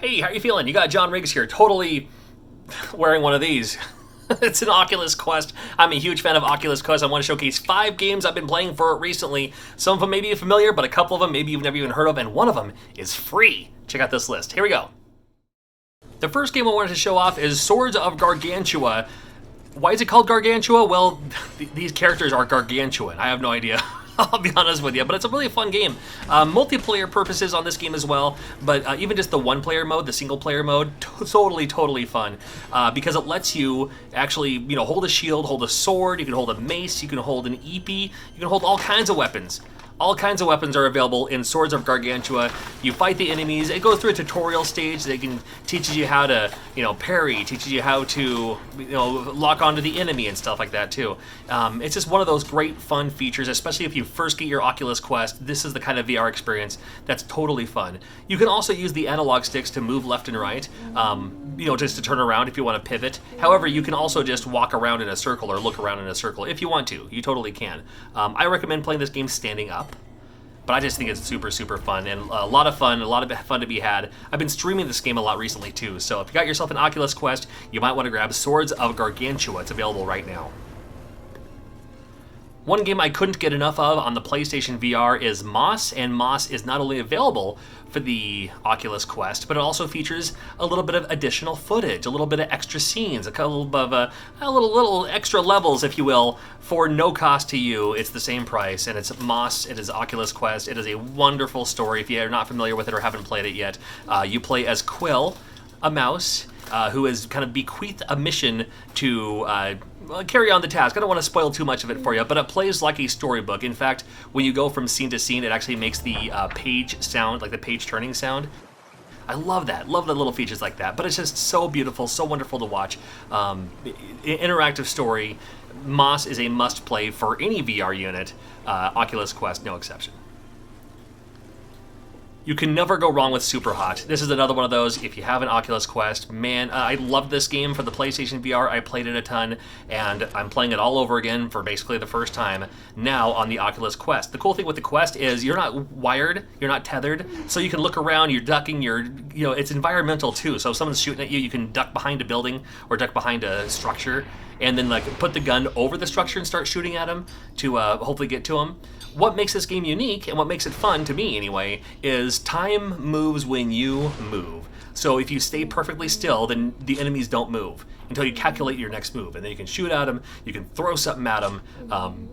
Hey, how you feeling? You got John Riggs here, totally wearing one of these. It's an Oculus Quest. I'm a huge fan of Oculus Quest. I want to showcase 5 games I've been playing for it recently. Some of them may be familiar, but a couple of them maybe you've never even heard of, and one of them is free. Check out this list. Here we go. The first game I wanted to show off is Swords of Gargantua. Why is it called Gargantua? Well, these characters are gargantuan. I have no idea. I'll be honest with you, but it's a really fun game. Multiplayer purposes on this game as well, but even just the one-player mode, the single-player mode, totally fun because it lets you actually, hold a shield, hold a sword, you can hold a mace, you can hold an épée, you can hold all kinds of weapons. All kinds of weapons are available in Swords of Gargantua. You fight the enemies. It goes through a tutorial stage that teaches you how to, parry, teaches you how to, lock onto the enemy and stuff like that too. It's just one of those great fun features, especially if you first get your Oculus Quest. This is the kind of VR experience that's totally fun. You can also use the analog sticks to move left and right, just to turn around if you want to pivot. However, you can also just walk around in a circle or look around in a circle if you want to. You totally can. I recommend playing this game standing up. But I just think it's super fun and a lot of fun to be had. I've been streaming this game a lot recently too, so if you got yourself an Oculus Quest, you might want to grab Swords of Gargantua. It's available right now. One game I couldn't get enough of on the PlayStation VR is Moss, and Moss is not only available for the Oculus Quest, but it also features a little bit of additional footage, a little bit of extra scenes, a little extra levels, if you will, for no cost to you. It's the same price, and it's Moss. It is Oculus Quest. It is a wonderful story. If you're not familiar with it or haven't played it yet, you play as Quill, a mouse, who has kind of bequeathed a mission to carry on the task. I don't want to spoil too much of it for you, but it plays like a storybook. In fact, when you go from scene to scene, it actually makes the page sound, like the page turning sound. I love that. Love the little features like that. But it's just so beautiful, so wonderful to watch. Interactive story. Moss is a must-play for any VR unit. Oculus Quest, no exception. You can never go wrong with Superhot. This is another one of those, if you have an Oculus Quest, man, I love this game for the PlayStation VR. I played it a ton, and I'm playing it all over again for basically the first time now on the Oculus Quest. The cool thing with the Quest is you're not wired, you're not tethered, so you can look around, you're ducking, it's environmental too. So if someone's shooting at you, you can duck behind a building or duck behind a structure, and then put the gun over the structure and start shooting at them to hopefully get to them. What makes this game unique, and what makes it fun, to me anyway, is time moves when you move. So if you stay perfectly still, then the enemies don't move until you calculate your next move. And then you can shoot at them, you can throw something at them.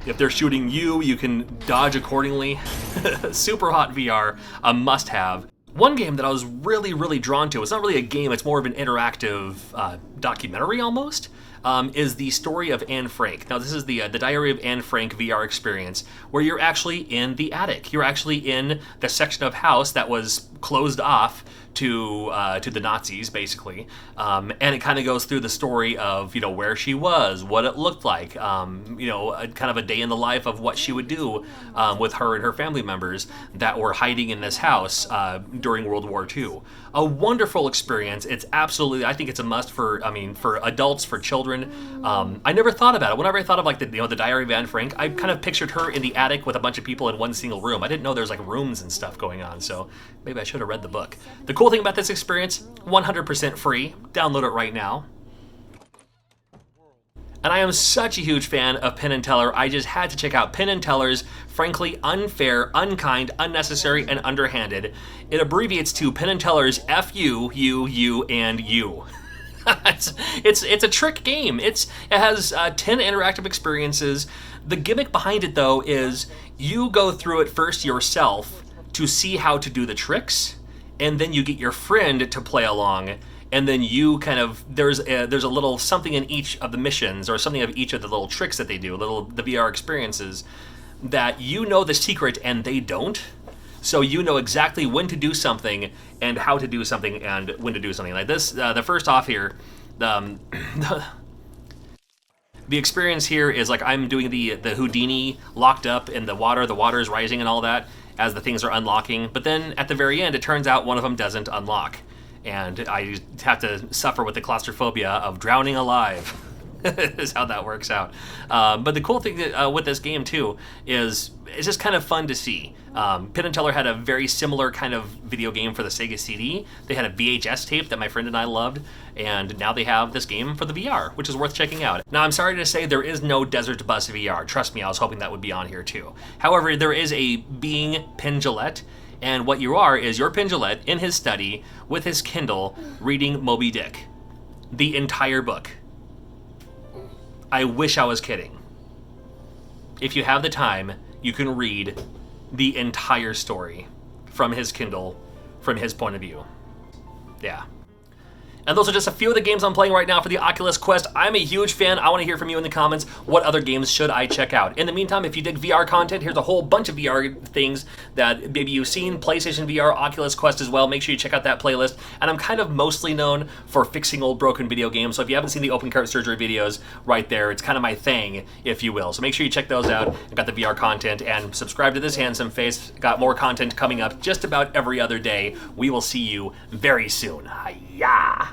If they're shooting you, you can dodge accordingly. Superhot VR, a must-have. One game that I was really drawn to, it's not really a game, it's more of an interactive documentary almost, is the story of Anne Frank. Now this is the Diary of Anne Frank VR experience, where you're actually in the attic. You're actually in the section of house that was closed off to the Nazis, basically, and it kind of goes through the story of where she was, what it looked like, kind of a day in the life of what she would do with her and her family members that were hiding in this house during World War II. A wonderful experience. It's absolutely, I think it's a must for adults, for children. I never thought about it. Whenever I thought of the Diary of Anne Frank, I kind of pictured her in the attic with a bunch of people in one single room. I didn't know there's rooms and stuff going on, so maybe I should have read the book. The cool thing about this experience, 100% free. Download it right now. And I am such a huge fan of Penn Teller, I just had to check out Penn Teller's frankly unfair, unkind, unnecessary, and underhanded. It abbreviates to Penn Teller's F-U, U, U, and U. It's a trick game. It has 10 interactive experiences. The gimmick behind it, though, is you go through it first yourself to see how to do the tricks, and then you get your friend to play along, and then you there's a little something in each of the missions, or something of each of the little tricks that they do, the VR experiences, that the secret and they don't. So you know exactly when to do something and how to do something and when to do something. Like this, the first off here, the experience here is I'm doing the Houdini locked up in the water is rising and all that as the things are unlocking. But then at the very end, it turns out one of them doesn't unlock. And I have to suffer with the claustrophobia of drowning alive. is how that works out. But the cool thing with this game too is it's just kind of fun to see. Penn Teller had a very similar kind of video game for the Sega CD. They had a VHS tape that my friend and I loved, and now they have this game for the VR, which is worth checking out. Now, I'm sorry to say there is no Desert Bus VR. Trust me, I was hoping that would be on here too. However, there is a being Penn Jillette, and what you are is you're Penn Jillette in his study with his Kindle reading Moby Dick. The entire book. I wish I was kidding. If you have the time, you can read the entire story from his Kindle, from his point of view. Yeah. And those are just a few of the games I'm playing right now for the Oculus Quest. I'm a huge fan. I want to hear from you in the comments. What other games should I check out? In the meantime, if you dig VR content, here's a whole bunch of VR things that maybe you've seen. PlayStation VR, Oculus Quest as well. Make sure you check out that playlist. And I'm kind of mostly known for fixing old broken video games. So if you haven't seen the open cart surgery videos right there, it's kind of my thing, if you will. So make sure you check those out. I got the VR content, and subscribe to this handsome face. Got more content coming up just about every other day. We will see you very soon. Hiya!